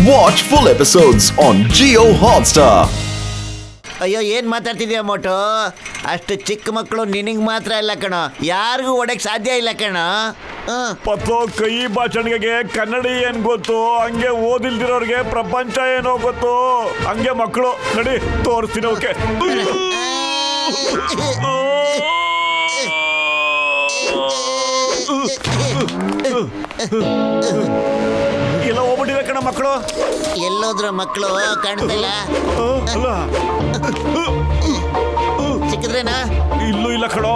Watch full episodes on Jio Hotstar. ಅಯ್ಯೋ ಏನ್ ಮಾತಾಡ್ತಿದ್ಯಾ ಮೋಟು? ಅಷ್ಟು ಚಿಕ್ಕ ಮಕ್ಕಳು ನಿನಗೆ ಮಾತ್ರ ಇಲ್ಲ ಕಣ, ಯಾರಿಗೂ ಹೊಡೆಯಕ್ಕೆ ಸಾಧ್ಯ ಇಲ್ಲ ಕಣ. ಪತ್ತೋ ಕೈ ಭಾಷಣಿಗೆ ಕನ್ನಡ ಏನ್ ಗೊತ್ತು, ಹಂಗೆ ಓದಿಲ್ದಿರೋರ್ಗೆ ಪ್ರಪಂಚ ಏನೋ ಗೊತ್ತು. ಹಂಗೆ ಮಕ್ಕಳು ನಡಿ ತೋರಿಸ್ತೀನಿ ಓಕೆ. ಎಲ್ಲ ಹೋಗ್ಬಿಟ್ಟಿದೆ ಕಣ ಮಕ್ಕಳು. ಎಲ್ಲೋದ್ರ ಮಕ್ಕಳು ಕಾಣ್ತಿಲ್ಲ. ಸಿಕ್ಕಿದ್ರೇನಾ? ಇಲ್ಲೂ ಇಲ್ಲ ಕಣೋ.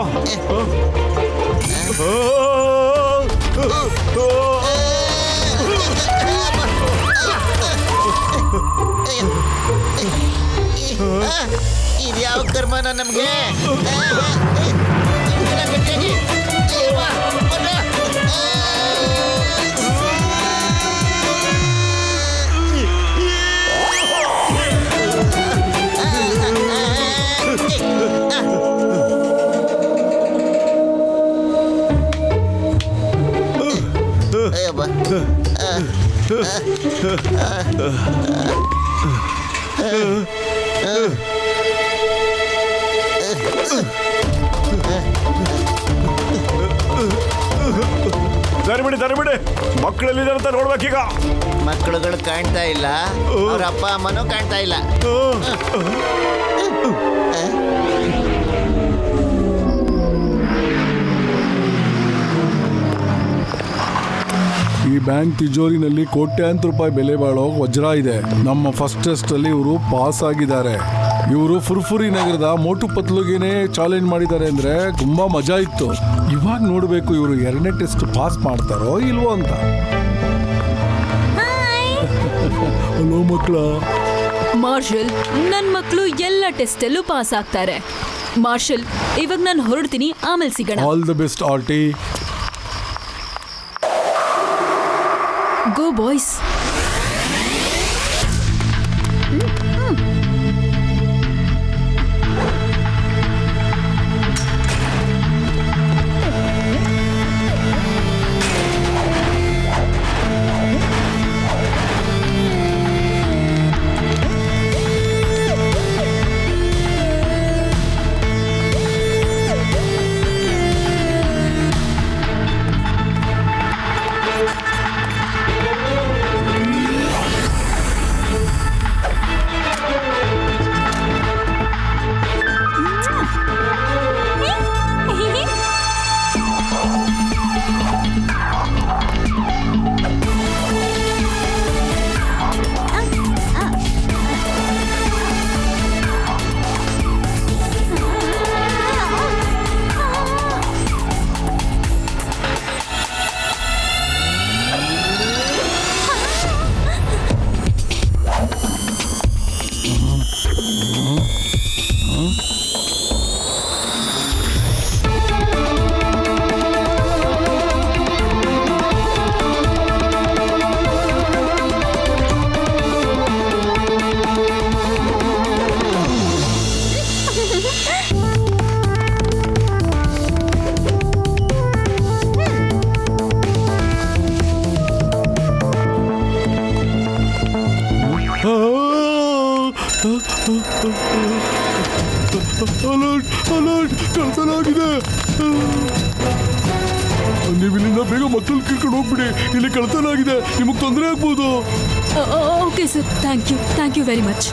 ಇದು ಯಾವ ಕರ್ಮನ ನಮ್ಗೆ? ತರಬಿಡಿ ಮಕ್ಕಳಲ್ಲಿದ್ದಾರೆ ಅಂತ ನೋಡ್ಬೇಕೀಗ. ಮಕ್ಕಳುಗಳು ಕಾಣ್ತಾ ಇಲ್ಲ, ಅವ್ರ ಅಪ್ಪ ಅಮ್ಮನೂ ಕಾಣ್ತಾ ಇಲ್ಲ. ಈ ಬ್ಯಾಂಕ್ ತಿಜೋರಿನಲ್ಲಿ ಕೋಟ್ಯಾಂತರ ರೂಪಾಯಿ ಬೆಲೆ ಬಾಳೋ ವಜ್ರ ಇದೆ. ನಮ್ಮ ಫಸ್ಟ್ ಟೆಸ್ಟ್ ಅಲ್ಲಿ ಇವರು ಪಾಸ್ ಆಗಿದ್ದಾರೆ. ಇವರು ಫುರ್ಫುರಿ ನಗರದ ಮೋಟು ಪತ್ಲುಗೆನೆ ಚಾಲೆಂಜ್ ಮಾಡಿದ್ದಾರೆ ಅಂದ್ರೆ ತುಂಬಾ ಮಜಾ ಇತ್ತು. ಇವಾಗ ನೋಡ್ಬೇಕು ಇವರು ಎರಡನೇ ಟೆಸ್ಟ್ ಪಾಸ್ ಮಾಡ್ತಾರೋ ಇಲ್ವೋ ಅಂತ. ಹಲೋ ಮಕ್ಕಳ. ಮಾರ್ಷಲ್, ನನ್ ಮಕ್ಕಳು ಎಲ್ಲ ಟೆಸ್ಟ್ ಅಲ್ಲೂ ಪಾಸ್ ಆಗ್ತಾರೆ. ಮಾರ್ಷಲ್, ಇವಾಗ ನಾನು ಹೊರಡ್ತೀನಿ, ಆಮೇಲೆ ಸಿಗೋಣ. ಆಲ್ ದ ಬೆಸ್ಟ್ ಆರ್ಟಿ. Go boys. ಕಳ್ತನಾಗಿದೆ. ನೀವು ಇಲ್ಲಿಂದ ಬೇಗ ಮಕ್ಕಳು ಕರ್ಕೊಂಡು ಹೋಗ್ಬಿಡಿ. ಇಲ್ಲಿ ಕಳ್ತನಾಗಿದೆ, ನಿಮಗೆ ತೊಂದರೆ ಆಗ್ಬೋದು. Okay sir, thank you very much.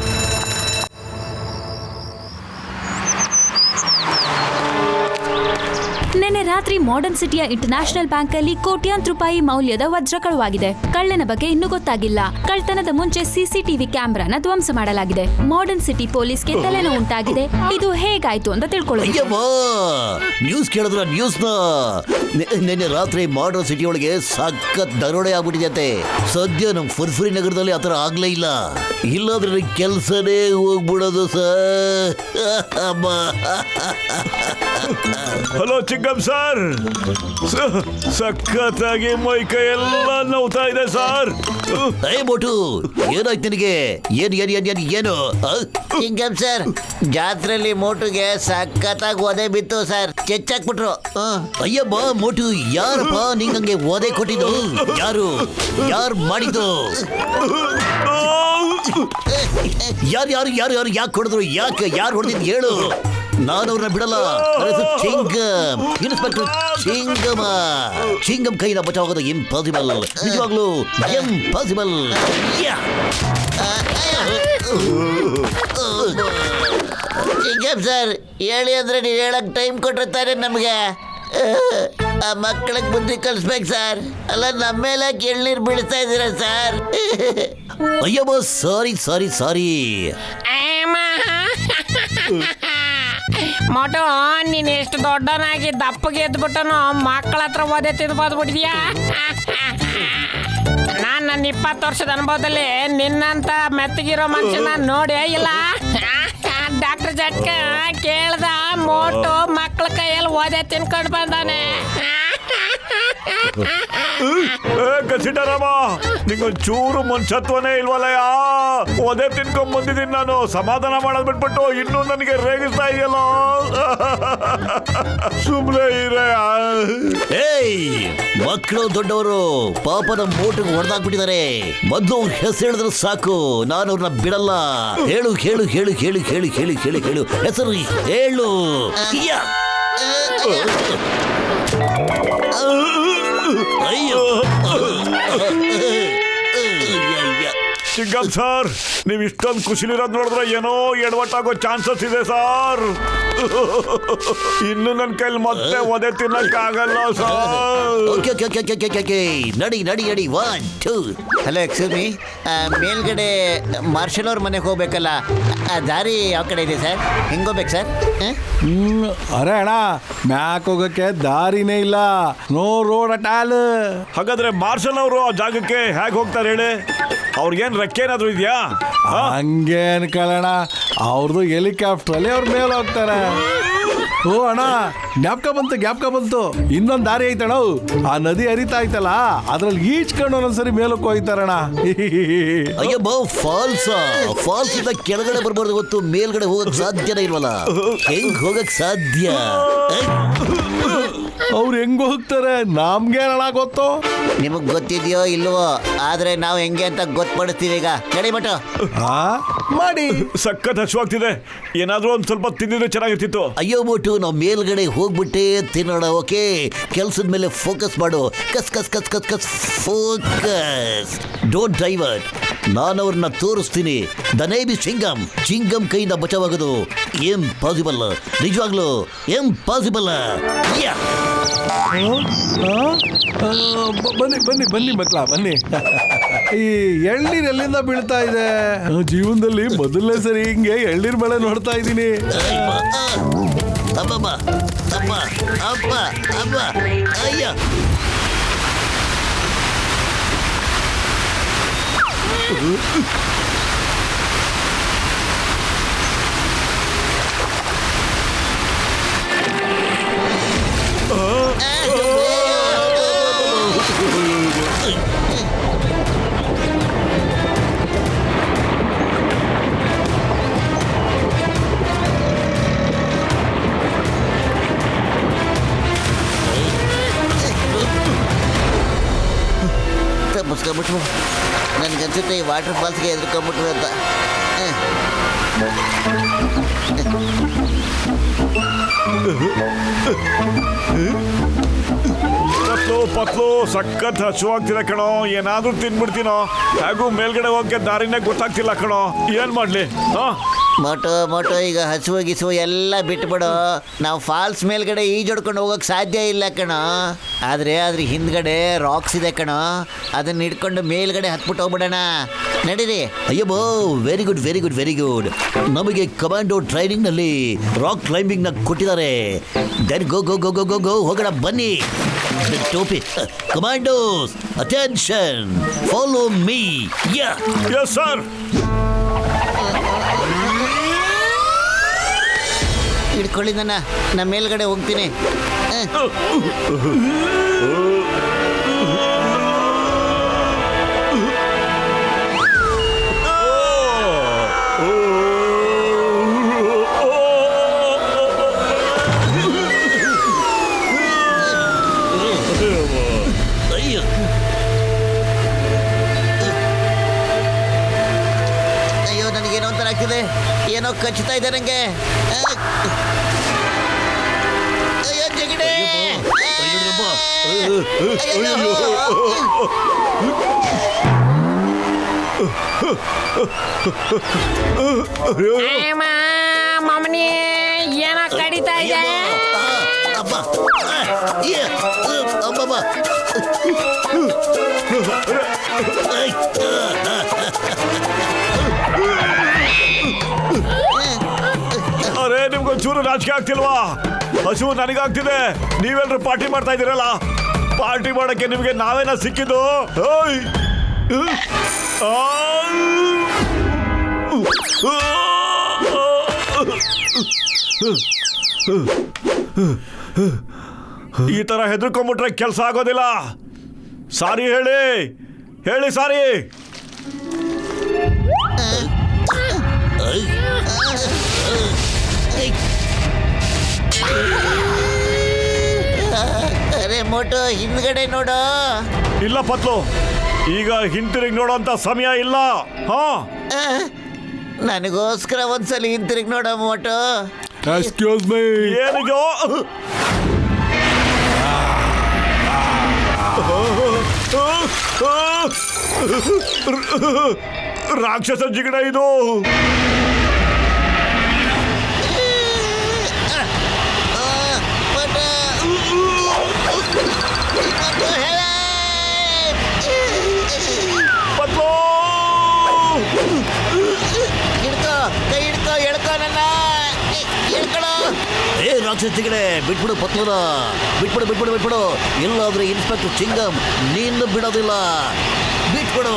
ನಿನ್ನೆ ರಾತ್ರಿ ಮಾಡರ್ನ್ ಸಿಟಿಯ ಇಂಟರ್ನ್ಯಾಷನಲ್ ಬ್ಯಾಂಕ್ ಅಲ್ಲಿ ಕೋಟ್ಯಾಂತರ ರೂಪಾಯಿ ಮೌಲ್ಯದ ವಜ್ರ ಕಳುವಾಗಿದೆ. ಕಳ್ಳನ ಬಗ್ಗೆ ಇನ್ನೂ ಗೊತ್ತಾಗಿಲ್ಲ. ಕಳ್ತನದ ಮುಂಚೆ ಸಿಸಿಟಿವಿ ಕ್ಯಾಮೆರಾನ ಧ್ವಂಸ ಮಾಡಲಾಗಿದೆ. ಮಾಡರ್ನ್ ಸಿಟಿ ಪೊಲೀಸ್ಗೆ ತಲೆನೋವು ಉಂಟಾಗಿದೆ. ಇದು ಹೇಗಾಯ್ತು ಅಂತ ತಿಳ್ಕೊಳ್ಳೋದು. ನ್ಯೂಸ್ ಕೇಳಿದ್ರ ನ್ಯೂಸ್ನ ನಿನ್ನೆ ರಾತ್ರಿ ಮಾಡರ್ನ್ ಸಿಟಿ ಒಳಗೆ ಸಖತ್ ದರೋಡೆ ಆಗ್ಬಿಟ್ಟಿದೆ. ಸದ್ಯ ನಮ್ ಫುರ್ಫುರಿ ನಗರದಲ್ಲಿ ಆತರ ಆಗ್ಲೇ ಇಲ್ಲ. ಇಲ್ಲಾದ್ರೆ ಕೆಲ್ಸನೇ ಹೋಗ್ಬಿಡೋದು ಸರ್. ಹಲೋ ಚಿಕ್ಕಂ ಸರ್. ಸರ್ ಸಖತ್ತಾಗಿ ಮೈ ಕೈ ಎಲ್ಲ ನೋವ್ತಾ ಇದೆ ಸರ್. ಏ ಮೋಟು, ಏನಾಯ್ತು ನಿನಗೆ? ಏನು ಚಿಂಗಮ್ ಸರ್, ಜಾತ್ರೆಯಲ್ಲಿ ಮೋಟುಗೆ ಸಖತ್ತಾಗಿ ಒದೆ ಬಿತ್ತು ಸರ್, ಚೆಚ್ಚಾಕ್ಬಿಟ್ರು. ಅಯ್ಯಬ್ಬ ಮೋಟು, ಯಾರಪ್ಪ ನಿಂಗಂಗೆ ಓದೆ ಕೊಟ್ಟಿದ್ದು? ಯಾರು ಮಾಡಿದ್ದು? ಯಾರು ಯಾಕೆ ಹೊಡೆದ್ರು? ಯಾರು ಹೊಡೆದಿದ್ದು ಹೇಳು, ನಾನು ಅವ್ರನ್ನ ಬಿಡಲ್ಲ. ಚಿಂಗಮ್, ಇನ್ಸ್ಪೆಕ್ಟರ್ ಚಿಂಗಮ್ ಕೈಯಿಂದ ಬಚಾವಾಗೋದು ಇಂಪಾಸಿಬಲ್, ನಿಜವಾಗ್ಲೂ ಇಂಪಾಸಿಬಲ್. ಚಿಂಗಮ್ ಸರ್, ಹೇಳಿ ಅಂದ್ರೆ ನೀವು ಹೇಳಕ್ ಟೈಮ್ ಕೊಟ್ಟಿರ್ತಾರೆ ನಮಗೆ. ಆ ಮಕ್ಕಳಿಗೆ ಬುದ್ಧಿ ಕಲಿಸ್ಬೇಕು ಸರ್. ಅಲ್ಲ ನಮ್ಮ ಮೇಲೆ ಎಳ್ನೀರು ಬೀಳ್ತಾ ಇದ್ದೀರಾ ಸರ್? ಅಯ್ಯಬ್ಬ ಸಾರಿ. ಮೋಟು, ನೀನ್ ಎಷ್ಟು ದೊಡ್ಡನಾಗಿ ದಪ್ಪಗೆ ಎದ್ಬಿಟ್ಟನು ಮಕ್ಕಳ ಹತ್ರ ಓದೆ ತಿದ್ಬೋದ್ಬಿಟ್ಟಿದ್ಯಾ? ನಾನ್ ನನ್ನ 20 ವರ್ಷದ ಅನುಭವದಲ್ಲಿ ನಿನ್ನಂತ ಮೆತ್ತಗಿರೋ ಮನುಷ್ಯನ ನೋಡೇ ಇಲ್ಲ. ಡಾಕ್ಟರ್ ಜಟ್ಕ ಕೇಳ್ದ, ಮೋಟು ಮಕ್ಕಳ ಕೈಯಲ್ಲಿ ಓದೆ ತಿನ್ಕೊಂಡು ಬಂದಾನೆ. ಕಸಿಟರಾಮ, ನಿಂಗೊಂದ್ ಚೂರು ಮನುಷ್ಯತ್ವನೇ ಇಲ್ವಲ್ಲಯ್ಯ. ಒದೆ ತಿನ್ಕೊಂಡ್ ಬಂದಿದ್ದೀನಿ ನಾನು, ಸಮಾಧಾನ ಮಾಡೋದ್ ಬಿಟ್ಬಿಟ್ಟು ಇನ್ನೂ ನನಗೆ ರೇಗಿಸ್ತಾ ಇದೆಯಲ್ಲ. ಸುಮ್ನೆ ಇರಯ್ಯ. ಏಯ್, ಮಕ್ಕಳು ದೊಡ್ಡವರು ಪಾಪದ ಮೋಟಿಗೆ ಹೊಡೆದಾಕ್ಬಿಟ್ಟಿದ್ದಾರೆ. ಮೊದಲು ಅವ್ರ ಹೆಸರು ಹೇಳಿದ್ರೆ ಸಾಕು, ನಾನು ಅವ್ರನ್ನ ಬಿಡಲ್ಲ. ಹೇಳು ಹೆಸರು ಹೇಳು. ಅಯ್ಯೋ, ಚಿಂಗಮ್ ಸರ್, ನೀವು ಇಷ್ಟೊಂದು ಖುಷಿಲಿರೋದು ನೋಡಿದ್ರೆ ಏನೋ ಎಡವಟ್ಟಾಗೋ ಚಾನ್ಸಸ್ ಇದೆ ಸರ್. ಇನ್ನು ನನ್ನ ಕೈಲಿ ಮತ್ತೆ ಒದೆ ತಿನ್ನಕ್ಕಾಗಲ್ಲ ಸರ್. ಓಕೆ, ನಡಿ 1 2. ಹಲೋ, ಎಕ್ಸ್ಕ್ಯೂಸ್ ಮೀ, ಮೇಲ್ಗಡೆ ಮಾರ್ಷಲ್ ಅವ್ರ ಮನೆಗೆ ಹೋಗ್ಬೇಕಲ್ಲ, ಆ ದಾರಿ ಯಾವ ಕಡೆ ಇದೆ ಸರ್? ಹೆಂಗೆ ಹೋಗ್ಬೇಕು ಸರ್? ಅರೆ ಅಣ್ಣ, ಮ್ಯಾಕ್ ಹೋಗಕ್ಕೆ ದಾರಿನೇ ಇಲ್ಲ, ನೋ ರೋಡ್ ಅಟ್ ಆಲ್. ಹಾಗಾದ್ರೆ ಮಾರ್ಷಲ್ ಅವರು ಆ ಜಾಗಕ್ಕೆ ಹೇಗೆ ಹೋಗ್ತಾರೆ ಹೇಳಿ? ಅವ್ರಿಗೇನು ರೆಕ್ಕೆ ಏನಾದ್ರು ಇದೆಯಾ? ಹಂಗೆ ಅನ್ಕೊಳ್ಳೋಣ, ಅವ್ರದ್ದು ಹೆಲಿಕಾಪ್ಟರ್ ಅಲ್ಲಿ ಅವ್ರ ಮೇಲೆ ಹೋಗ್ತಾರೆ. ಓ ಅಣ್ಣ, ಜ್ಞಾಪಕ ಬಂತು, ಇನ್ನೊಂದು ದಾರಿ ಐತಣ್ಣ. ಆ ನದಿ ಹರಿತಾ ಐತಲ್ಲ, ಅದ್ರಲ್ಲಿ ಈಚ್ಕೊಂಡು ಒಂದೊಂದ್ಸರಿ ಮೇಲಕ್ಕೆ ಹೋಯ್ತಾರಣ್ಣ. ಅಯ್ಯಬ್ಬ, ಫಾಲ್ಸ್ ಇಂದ ಕೆಳಗಡೆ ಬರ್ಬಾರ್ದು ಗೊತ್ತು, ಮೇಲ್ಗಡೆ ಹೋಗಕ್ ಸಾಧ್ಯನೇ ಇಲ್ವಲ್ಲ. ಹೆಂಗ್ ಹೋಗಕ್ ಸಾಧ್ಯ? ಅವ್ರು ಹೆಂಗ್ ಹೋಗ್ತಾರೆ ನಮ್ಗೆ ಅಣ್ಣ ಗೊತ್ತು. ನಿಮಗೆ ಗೊತ್ತಿದೆಯೋ ಇಲ್ವೋ, ಆದ್ರೆ ನಾವು ಹೆಂಗೆ ಅಂತ ಗೊತ್ತುಪಡಿಸ್ತೀವಿ. ಈಗ ನಡಿ ಮಟು, ಮಾಡಿ. ಸಖತ್ ಹಸುವಾಗ್ತಿದೆ, ಏನಾದ್ರೂ ಒಂದ್ ಸ್ವಲ್ಪ ತಿಂದಿದ್ರೆ ಚೆನ್ನಾಗಿರ್ತಿತ್ತು. ಅಯ್ಯೋ ಮೋಟು, ನಾವು ಮೇಲ್ಗಡೆ ಹೋಗ್ಬಿಟ್ಟೆ ತಿನ್ನೋಣ. ಓಕೆ, ಕೆಲ್ಸದ ಮೇಲೆ ಫೋಕಸ್ ಮಾಡು. ಕಸ್ ಫೋಕಸ್, ಡೋಂಟ್ ಡೈವರ್ಟ್. ನಾನು ಅವ್ರನ್ನ ತೋರಿಸ್ತೀನಿ. ದ ನೇಮ್ ಇಸ್ ಚಿಂಗಮ್ ಕೈಯಿಂದ ಬಚಾವಾಗೋದು ಇಂಪಾಸಿಬಲ್, ನಿಜವಾಗ್ಲೂ ಇಂಪಾಸಿಬಲ್. ಬನ್ನಿ ಮಕ್ಳ, ಬನ್ನಿ. ಈ ಎಳ್ನೀರ್ ಎಲ್ಲಿಂದ ಬೀಳ್ತಾ ಇದೆ? ಜೀವನದಲ್ಲಿ ಮೊದಲನೇ ಸರಿ ಹಿಂಗೆ ಎಳ್ನೀರ್ ಮಳೆ ನೋಡ್ತಾ ಇದ್ದೀನಿ. ಅಪ್ಪ ಅಯ್ಯ, ತಪ್ಪಿಸ್ಕೊಂಬಿಟ್ರು. ನನ್ಗನ್ಸುತ್ತೆ ಈ ವಾಟರ್ ಫಾಲ್ಸ್ಗೆ ಎದ್ಕೊಂಬಿಟ್ರು ಅಂತ. ಪತ್ಲು ಸಖತ್ ಹಸುವಾಗ್ತಿದೆ ಕಣೋ, ಏನಾದ್ರೂ ತಿನ್ಬಿಡ್ತೀನೋ. ಹಾಗೂ ಮೇಲ್ಗಡೆ ಹೋಗಕ್ಕೆ ದಾರಿನೇ ಗೊತ್ತಾಗ್ತಿಲ್ಲ ಕಣೋ, ಏನ್ ಮಾಡ್ಲಿ? ಮೋಟೋ ಈಗ ಹಸುವು ಗಿಸುವು ಎಲ್ಲ ಬಿಟ್ಬಿಡು. ನಾವು ಫಾಲ್ಸ್ ಮೇಲ್ಗಡೆ ಈಜೊಡ್ಕೊಂಡು ಹೋಗಕ್ಕೆ ಸಾಧ್ಯ ಇಲ್ಲ ಕಣೋ. ಆದರೆ ಅದ್ರ ಹಿಂದ್ಗಡೆ ರಾಕ್ಸ್ ಇದೆ ಕಣೋ, ಅದನ್ನ ಹಿಡ್ಕೊಂಡು ಮೇಲ್ಗಡೆ ಹತ್ಬಿಟ್ಟು ಹೋಗ್ಬಿಡೋಣ. ನಡೀರಿ. ಅಯ್ಯಬ್ಬೋ, ವೆರಿ ಗುಡ್. ನಮಗೆ ಕಮಾಂಡೋ ಟ್ರೈನಿಂಗ್ ನಲ್ಲಿ ರಾಕ್ ಕ್ಲೈಂಬಿಂಗ್ ನ ಕೊಟ್ಟಿದ್ದಾರೆ. ದೆನ್ ಗೋ ಹೋಗೋಣ, ಬನ್ನಿ. ಟೋಪಿ, commandos attention, follow me. Yes sir. ಹಿಡ್ಕೊಳ್ಳಿ, ನನ್ನ ಮೇಲ್ಗಡೆ ಹೋಗ್ತೀನಿ. ಅಯ್ಯೋ ಅಯ್ಯೋ ನನಗೇನೋ ಒಂಥರ ಆಗ್ತಿದೆ, ಏನೋ ಕಚ್ಚುತ್ತಾ ಇದೆ ನನಗೆ. ಅಯ್ಯೋ ಜಗಡೆ, ಮಮ್ಮನಿ ಏನೋ ಕಡಿತಾ ಇದೆ. ಅಬ್ಬಾ ಅಬ್ಬಬ್ಬಾ ಅರೆ ನಿಮ್ಗೊಂಚೂರು ನಾಚಿಕೆ ಆಗ್ತಿಲ್ವಾ? ಹಸು ನನಗಾಗ್ತಿದೆ, ನೀವೆಲ್ಲರೂ ಪಾರ್ಟಿ ಮಾಡ್ತಾ ಇದ್ದೀರಲ್ಲ. ಪಾರ್ಟಿ ಮಾಡಕ್ಕೆ ನಿಮಗೆ ನಾವೇನ ಸಿಕ್ಕಿದ್ದು? ಓಯ್! ಈ ತರ ಹೆದರ್ಕೊಂಡ್ಬಿಟ್ರೆ ಕೆಲಸ ಆಗೋದಿಲ್ಲ. ಸಾರಿ ಹೇಳಿ, ಹೇಳಿ ಸಾರಿ. ಅರೆ ಮೋಟು ಹಿಂದ್ಗಡೆ ನೋಡು. ಇಲ್ಲ ಪತ್ಲು, ಈಗ ಹಿಂತಿರುಗಿ ನೋಡೋಂತ ಸಮಯ ಇಲ್ಲ. ಹಾ, ನನಗೋಸ್ಕರ ಒಂದ್ಸಲಿ ಹಿಂತಿರುಗಿ ನೋಡ ಮೋಟು. Excuse me. ಏನಿಗೋ? ರಾಕ್ಷಸ ಜಿಗಣ ಇದು. ಪತ್ಲು, ಹಿಡ್ಕೋ, ಕೈ ಹಿಡ್ಕೋ, ಎಳ್ಕೋ ನನ್ನ, ಎಳ್ಕೊಳೋ. ಏ ರಾಕ್ಷಸಿಗಳೇ, ಬಿಟ್ಬಿಡು ಪತ್ಲನ, ಬಿಟ್ಬಿಡು ಬಿಟ್ಬಿಡು ಬಿಟ್ಬಿಡು. ಇಲ್ಲಾದ್ರೆ ಇನ್ಸ್ಪೆಕ್ಟರ್ ಚಿಂಗಮ್ ನೀನು ಬಿಡೋದಿಲ್ಲ. ಬಿಟ್ಬಿಡು.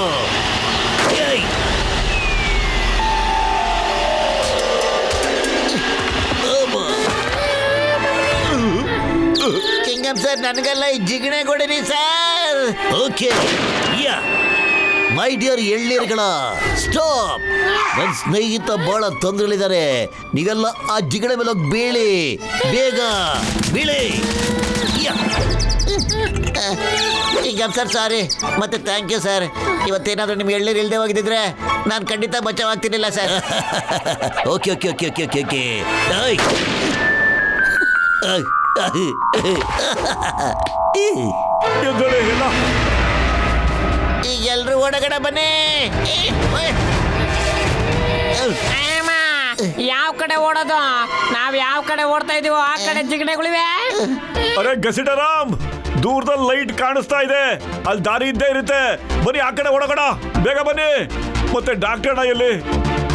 ಏಯ್! ಚಿಂಗಮ್ ಸರ್, ನನಗೆಲ್ಲ ಈ ಜಿಗಣೆ ಕೊಡಿರಿ sir. Okay, yeah my dear ಎಳ್ನೀರುಗಳ ಸ್ಟಾಪ್. ನನ್ನ ಸ್ನೇಹಿತ ಬಹಳ ತೊಂದರೆಗಳಿದ್ದಾರೆ. ನೀವೆಲ್ಲ ಆ ಜಿಗಣೆ ಮೇಲೆ ಹೋಗಿ ಬೀಳಿ, ಬೇಗ ಬೀಳಿ. ಯಾ. ಚಿಂಗಮ್ ಸರ್ ಸಾರಿ, ಮತ್ತೆ ಥ್ಯಾಂಕ್ ಯು ಸರ್. ಇವತ್ತೇನಾದ್ರೂ ನಿಮ್ಗೆ ಎಳ್ನೀರು ಇಲ್ಲದೆ ಹೋಗಿದ್ದಿದ್ರೆ ನಾನು ಖಂಡಿತ ಬಚಾವಾಗ್ತಿರ್ಲಿಲ್ಲ sir. Okay okay okay okay okay okay. ಏಯ್! ಎದ್ದೇಳಿ, ಇಲ್ಲ ಈಗ ಎಲ್ರು ಒಳಗಡೆ ಬನ್ನಿ. ಯಾವ ಕಡೆ ಓಡೋದು? ನಾವ್ ಯಾವ ಕಡೆ ಓಡ್ತಾ ಇದೀವೋ ಆ ಕಡೆ ಜಿಗಣೆಗಳಿವೆ. ಅರೆ ಗಸಿಟರಾಮ್, ದೂರದಲ್ಲಿ ಲೈಟ್ ಕಾಣಿಸ್ತಾ ಇದೆ, ಅಲ್ಲಿ ದಾರಿ ಇದ್ದೇ ಇರುತ್ತೆ. ಬನ್ನಿ ಆ ಕಡೆ ಓಡೋಣ, ಬೇಗ ಬನ್ನಿ. ಮತ್ತೆ ಡಾಕ್ಟರ್ ಎಲ್ಲಿ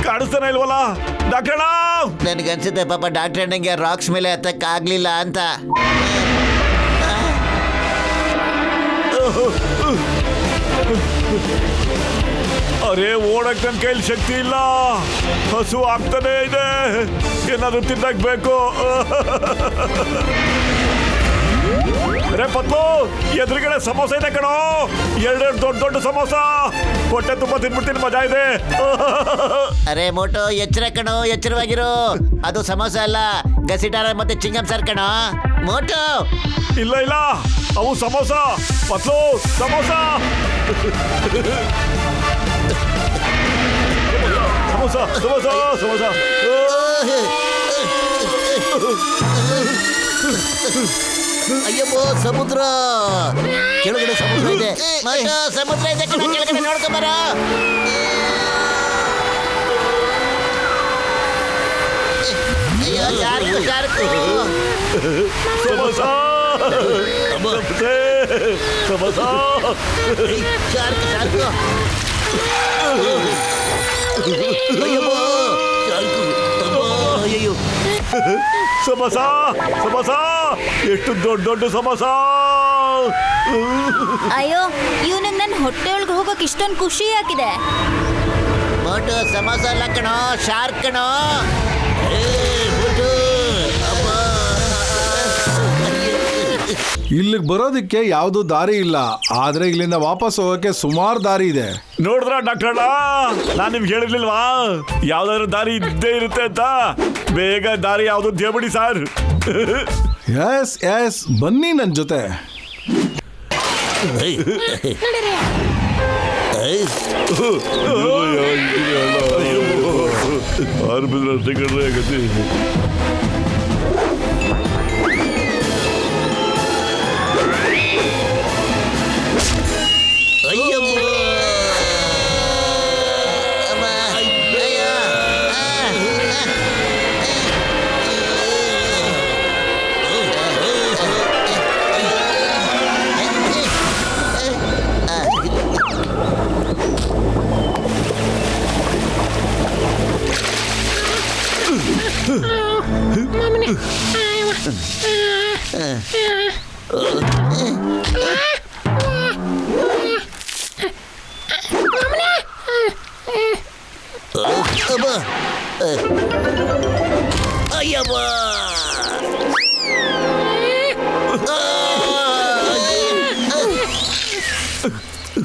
ಕಾಣಿಸ್ತಾನೆ ಇಲ್ವಲ್ಲ? ಡಾಕ್ಟರ್ ನನಗನ್ಸುತ್ತೆ ಪಾಪ ಡಾಕ್ಟರ್ ಅಣ್ಣಂಗೆ ರಾಕ್ಸ್ ಮೇಲೆ ಹತ್ತಕ್ಕಾಗ್ಲಿಲ್ಲ ಅಂತ. ಅರೆ ಓಡಕ್ ನನ್ನ ಕೈಲಿ ಶಕ್ತಿ ಇಲ್ಲ, ಹಸು ಆಗ್ತಾನೆ ಇದೆ, ಏನಾದ್ರು ತಿನ್ನಕ್ಬೇಕು. ಅರೆ ಪತ್ಲು, ಎದುರುಗಡೆ ಸಮೋಸ ಇದೆ ಕಣೋ, ಎರಡೆರಡು ದೊಡ್ಡ ದೊಡ್ಡ ಸಮೋಸ. ಹೊಟ್ಟೆ ತುಂಬಾ ತಿನ್ಬಿಡ್ತೀನಿ, ಮಜಾ ಇದೆ. ಅರೆ ಮೋಟೋ, ಎಚ್ಚರ ಕಣೋ, ಎಚ್ಚರವಾಗಿರು. ಅದು ಸಮೋಸ ಅಲ್ಲ, ಗಸಿಟಾರ ಮತ್ತೆ ಚಿಂಗಮ್ ಸರ್ ಕಣೋ. ಮೋಟೋ, ಇಲ್ಲ ಇಲ್ಲ, ಅವು ಸಮೋಸ. ಪತ್ಲು, ಸಮೋಸ. ಸಮೋಸ ಸಮೋಸ ಸಮೋಸ. ಅಯ್ಯಬ್ಬೋ, ಸಮುದ್ರ ಕೆಳಗಡೆ ಸಮುದ್ರ ಇದೆ. ಮೋಟೋ, ಸಮುದ್ರ ಇದೆ ಕಣೋ, ಕೆಳಗಡೆ ನೋಡ್ಕೊಂಬರ. ಯಾರಿಗೂ ಯಾರಿಗೂ ಸಮೋಸ ಸಮೋಸ. Shark shark. ಅಯ್ಯಬ್ಬೋ, ಚಾಲ್ಕು. ಅಬ್ಬಾ, ಅಯ್ಯಯ್ಯೋ. ಸಮೋಸ ಸಮೋಸ, ಎಷ್ಟು ದೊಡ್ಡ ದೊಡ್ಡ ಸಮೋಸ. ಅಯ್ಯೋ, ಇವನಿಗೆ ನನ್ನ ಹೊಟ್ಟೆ ಒಳಗೆ ಹೋಗೋಕೆ ಇಷ್ಟೊಂದು ಖುಷಿ ಆಗಿದೆ. ಮೋಟೋ, ಸಮೋಸ ಅಲ್ಲ ಕಣೋ, ಶಾರ್ಕ್ ಕಣೋ. ಏ, ಬಿಡು. ಅಬ್ಬಾ. ಅಯ್ಯೋ. ಇಲ್ಲಿಗೆ ಬರೋದಕ್ಕೆ ಯಾವ್ದು ದಾರಿ ಇಲ್ಲ, ಆದ್ರೆ ಇಲ್ಲಿಂದ ವಾಪಸ್ ಹೋಗಕ್ಕೆ ಸುಮಾರು ದಾರಿ ಇದೆ. ನೋಡಿದ್ರ ಡಾಕ್ಟರ್ ನಾನು ನಿಮ್ಗೆ ಹೇಳಿರ್ಲಿಲ್ವಾ ಯಾವ್ದಾದ್ರು ದಾರಿ ಇದ್ದೇ ಇರುತ್ತೆ ಅಂತ. ಬೇಗ ದಾರಿ ಯಾವ್ದು ದೇವಬಿಡಿ ಸರ್. ಎಸ್ ಎಸ್, ಬನ್ನಿ ನನ್ನ ಜೊತೆ.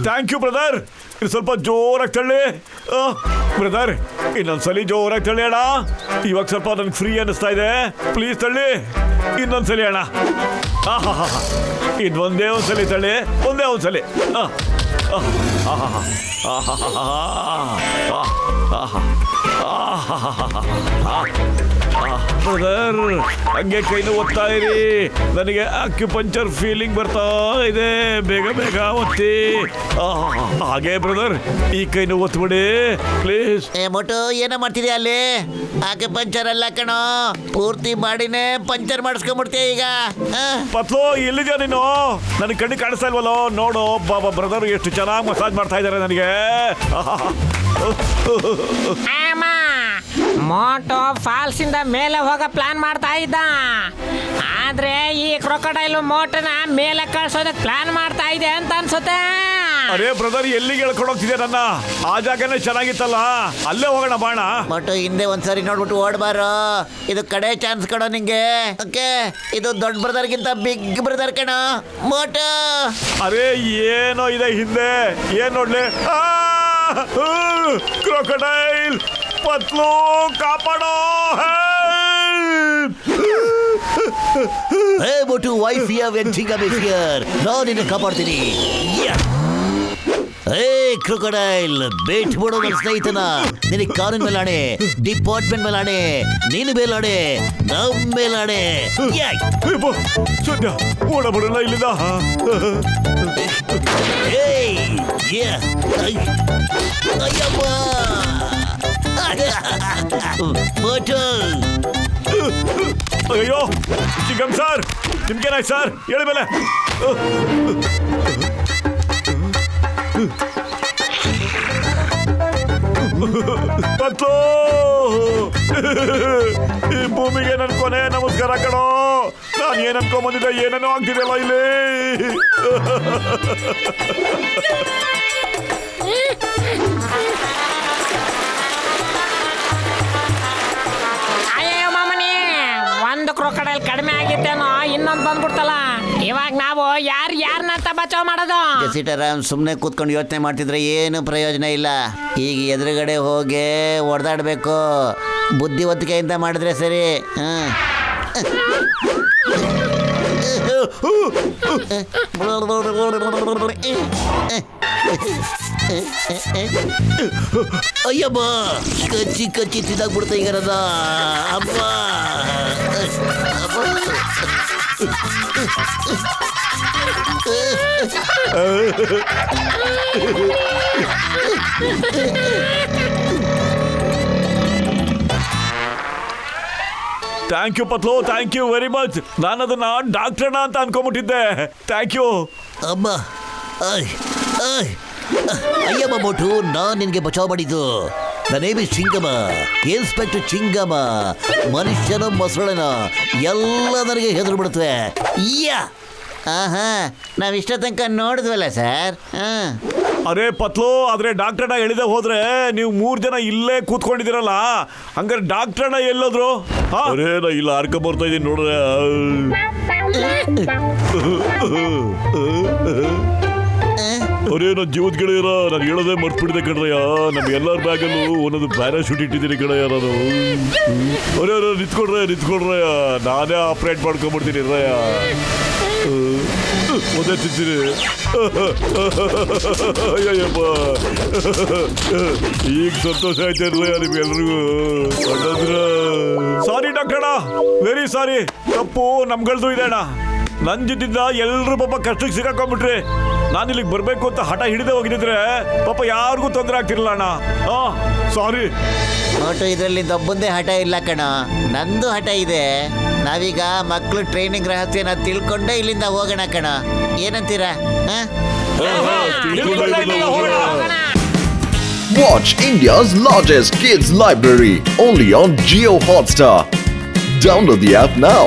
Thank you brother. ಇದು ಸ್ವಲ್ಪ ಜೋರಾಗಿ ತಳ್ಳಿ ಬ್ರದರ್. ಇನ್ನೊಂದ್ಸಲಿ ಜೋರಾಗಿ ತಳ್ಳಿ ಅಣ್ಣ. ಇವಾಗ ಸ್ವಲ್ಪ ನನ್ಗೆ ಫ್ರೀ ಅನ್ನಿಸ್ತಾ ಇದೆ. ಪ್ಲೀಸ್ ತಳ್ಳಿ ಇನ್ನೊಂದ್ಸಲಿ ಅಣ್ಣ. ಇದು ಒಂದೇ ಒಂದ್ಸಲಿ ತಳ್ಳಿ, ಒಂದೇ ಒಂದ್ಸಲಿ. ಬ್ರದರ್ ಹಂಗೆ ಕೈನ ಒತ್ತಾ ಇರಿ, ನನಗೆ ಅಕ್ಯುಪಂಚರ್ ಫೀಲಿಂಗ್ ಬರ್ತಾ ಇದೆ. ಬೇಗ ಬೇಗ ಒತ್ತಿ. ಹಾಗೆ ಬ್ರದರ್ ಈ ಕೈನ ಒತ್ಬಿಡಿ ಪ್ಲೀಸ್. ಮೋಟು ಏನೋ ಮಾಡ್ತಿದ್ಯಾ ಅಲ್ಲಿ? ಆಕೆ ಪಂಚರ್ ಅಲ್ಲ ಕಣೋ, ಪೂರ್ತಿ ಬಾಡಿನೇ ಪಂಚರ್ ಮಾಡಿಸ್ಕೊಂಡ್ಬಿಡ್ತೀಯ ಈಗ. ಪತ್ಲು ಎಲ್ಲಿದ್ಯಾ ನೀನು? ನನಗೆ ಕಣ್ಣು ಕಾಣಿಸ್ತಾ ಇಲ್ವಲ್ಲೋ? ನೋಡು ಬಾಬಾ ಬ್ರದರ್ ಎಷ್ಟು ಚೆನ್ನಾಗಿ ಮಸಾಜ್ ಮಾಡ್ತಾ ಇದ್ದಾರೆ ನನಗೆ. ಮೋಟೋ ಫಾಲ್ಸ್ ಇಂದ ಮೇಲೆ ಹೋಗೋ ಪ್ಲಾನ್ ಮಾಡ್ತಾ ಇದ್ದ, ಆದ್ರೆ ಈ ಕ್ರೊಕೊಡೈಲ್ ಮೋಟನ ಮೇಲೆ ಕಳ್ಸೋದಕ್ಕೆ ಪ್ಲಾನ್ ಮಾಡ್ತಾ ಇದೆ ಅಂತ ಅನ್ಸುತ್ತೆ. ಅರೇ ಬ್ರದರ್ ಎಲ್ಲಿಗೆ ಹೇಳ್ಕೊಂಡು ಹೋಗ್ತಿದ್ಯಾ ನನ್ನ? ಆ ಜಾಗನೇ ಚೆನ್ನಾಗಿತ್ತಲ್ಲ, ಅಲ್ಲೇ ಹೋಗೋಣ ಬಾಣ. ಮೋಟು ಹಿಂದೆ ಒಂದ್ಸರಿ ನೋಡ್ಬಿಟ್ಟು ಓಡ್ಬಾರೋ, ಇದು ಕಡೆ ಚಾನ್ಸ್ ಕಣೋ ನಿಂಗೆ. ಓಕೆ, ಇದು ದೊಡ್ಡ ಬ್ರದರ್ಗಿಂತ ಬಿಗ್ ಬ್ರದರ್ ಕಣೋ ಮೋಟು. ಅರೇ ಏನೋ ಇದೆ ಹಿಂದೆ, ಏನ್ ನೋಡ್ಲಿ? ಕ್ರೊಕೊಡೈಲ್ ಪತ್ಲು ಕಾಪಾಡೋ. ಹೇ ಮೋಟು, ವೈಫ್ ನಾನು ನಿನ್ನ ಕಾಪಾಡ್ತೀನಿ. ಹೇ ಕ್ರೊಕೊಡೈಲ್, ಬೇಟ್ ಬಿಡೋ ನನ್ನ ಸ್ನೇಹಿತನ. ನಿನಗೆ ಕಾರಿನ ಮೇಲಾಣೆ, ಡಿಪಾರ್ಟ್ಮೆಂಟ್ ಮೇಲಾಣೆ, ನೀನು ಮೇಲಾಣೆ, ನಮ್ ಮೇಲಾಣೆ. ಸದ್ಯ ಓಡಬಿಡಲ್ಲ ಇಲ್ಲಿಂದ. ಅಯ್ಯಪ್ಪ ಮೋಟು. ಅಯ್ಯೋ ಚಿಕ್ಕಮ್ ಸರ್, ನಿಮ್ಗೇನಾಯ್ತು ಸರ್? ಹೇಳಿ ಮೇಲೆ. ಪತ್ಲು, ಈ ಭೂಮಿಗೆ ನನ್ ಕೊನೆ ನಮಸ್ಕಾರ ಕಣೋ. ನಾನು ಏನ್ ಅನ್ಕೊಂಬಂದಿದ್ದೆ, ಏನೇನೋ ಆಗ್ತಿದೆಯಲ್ಲ ಇಲ್ಲಿ. ಅಯ್ಯೋ ಮಾಮನಿ, ಒಂದು ಕ್ರೊಕೊಡೈಲ್ ಕಡಿಮೆ ಆಗಿತ್ತೇನೋ, ಇನ್ನೊಂದು ಬಂದ್ಬಿಡ್ತಲ್ಲ. ಇವಾಗ ನಾವು ಯಾರನ್ನಂತ ಬಚಾವ್ ಮಾಡೋದು? ಸೀತಾರಾಮ್, ಸುಮ್ಮನೆ ಕೂತ್ಕೊಂಡು ಯೋಚನೆ ಮಾಡ್ತಿದ್ರೆ ಏನು ಪ್ರಯೋಜನ ಇಲ್ಲ. ಈಗ ಎದುರುಗಡೆ ಹೋಗಿ ಹೊಡೆದಾಡ್ಬೇಕು. ಬುದ್ಧಿವಂತಿಕೆಯಿಂದ ಮಾಡಿದ್ರೆ ಸರಿ. ಅಯ್ಯಮ್ಮ, ಕಚ್ಚಿ ಕಚ್ಚಿ ತಿಂದಾಗ್ಬಿಡ್ತಾ ಈಗ ನನ್ನ. ಅಮ್ಮ ಥ್ಯಾಂಕ್ ಯು ಪತ್ಲು, ಥ್ಯಾಂಕ್ ಯು ವೆರಿ ಮಚ್. ನಾನು ಅದನ್ನ ಡಾಕ್ಟರ್ನ ಅಂತ ಅನ್ಕೊಂಬಿಟ್ಟಿದ್ದೆ. Thank you. ಅಮ್ಮ, ಅಯ್ಯಮ್ಮ ಮೋಟು, ನಾನು ನಿನಗೆ ಬಚಾವ್ ಮಾಡಿದ್ದು. ನನ್ನ ನೇಮ್ ಇಸ್ ಚಿಂಗಮ, ಇನ್ಸ್ಪೆಕ್ಟರ್ ಚಿಂಗಮ. ಮನುಷ್ಯನ ಮೊಸಳೆನ ಎಲ್ಲ ನನಗೆ ಹೆದರು ಬಿಡುತ್ತವೆ. ನಾವ್ ಇಷ್ಟ ತನಕ ನೋಡಿದ್ವಲ್ಲ ಸರ್. ಅರೇ ಪತ್ಲು, ಆದ್ರೆ ಡಾಕ್ಟರ್ನ ಎಳಿದೆ ಹೋದ್ರೆ ನೀವು 3 ಜನ ಇಲ್ಲೇ ಕೂತ್ಕೊಂಡಿದ್ದೀರಲ್ಲ, ಹಂಗಾರೆ ಡಾಕ್ಟರ್ನ ಎಲ್ಲೋದ್ರು? ಅರೇ ನಾ ಇಲ್ಲ ಅರ್ಕ ಬರ್ತಾ ಇದೀನಿ ನೋಡ್ರೆ. ಅರೇ ನನ್ನ ಜೀವದ ಗೆಳೆಯರ ನಾನು ಹೇಳೋದೇ ಮರ್ತ್ಬಿಟ್ಟಿದೆ ಕಣ್ರಯ್ಯ. ನಮ್ಮ ಎಲ್ಲರ ಬ್ಯಾಗಲ್ಲೂ ಒಂದೊಂದು ಪ್ಯಾರಾಶೂಟ್ ಇಟ್ಟಿದ್ದೀನಿ ಕಣಯ್ಯ ನಾನು. ಅರೇ ಅರೇ ನಿಂತ್ಕೊಡ್ರಯ್ಯ, ನಾನೇ ಆಪ್ರೇಟ್ ಮಾಡ್ಕೊಂಡ್ಬಿಡ್ತೀನಿ ರಯ್ಯ. ಒದೆ ತಿಂತೀನಿ. ಅಯ್ಯಪ್ಪ, ಈಗ ಸಂತೋಷ ಆಯ್ತೇನ್ರಯ್ಯ ನಿಮ್ಗೆಲ್ರಿಗೂ. Sorry doctor, very sorry. ತಪ್ಪು ನಮ್ಗಳ್ದು ಇದೆ ಅಣ್ಣ. ನನ್ ಜೊತೆಯಿಂದ ಎಲ್ರು ಪಾಪ ಕಷ್ಟಕ್ಕೆ ಸಿಕ್ಕಾಕೊಂಡ್ಬಿಟ್ರಿ. ನಾನು ಇಲ್ಲಿಗೆ ಬರ್ಬೇಕು ಅಂತ ಹಠ ಹಿಡಿದೇ ಹೋಗಿದ್ರೆ ಪಾಪ ಯಾರಿಗೂ ತೊಂದರೆ ಆಗ್ತಿರಲ್ಲ ಅಣ್ಣ. ಸಾರಿ. ನೋಟು ಇದರಲ್ಲಿ ಒಬ್ಬಂದೇ ಹಠ ಇಲ್ಲ ಕಣ, ನಂದು ಹಠ ಇದೆ. ನಾವೀಗ ಮಕ್ಕಳು ಟ್ರೈನಿಂಗ್ ರಹಸ್ಯನ ತಿಳ್ಕೊಂಡೇ ಇಲ್ಲಿಂದ ಹೋಗೋಣ ಕಣ. ಏನಂತೀರಾ? Watch India's largest kids library only on Jio Hotstar. Download the app now.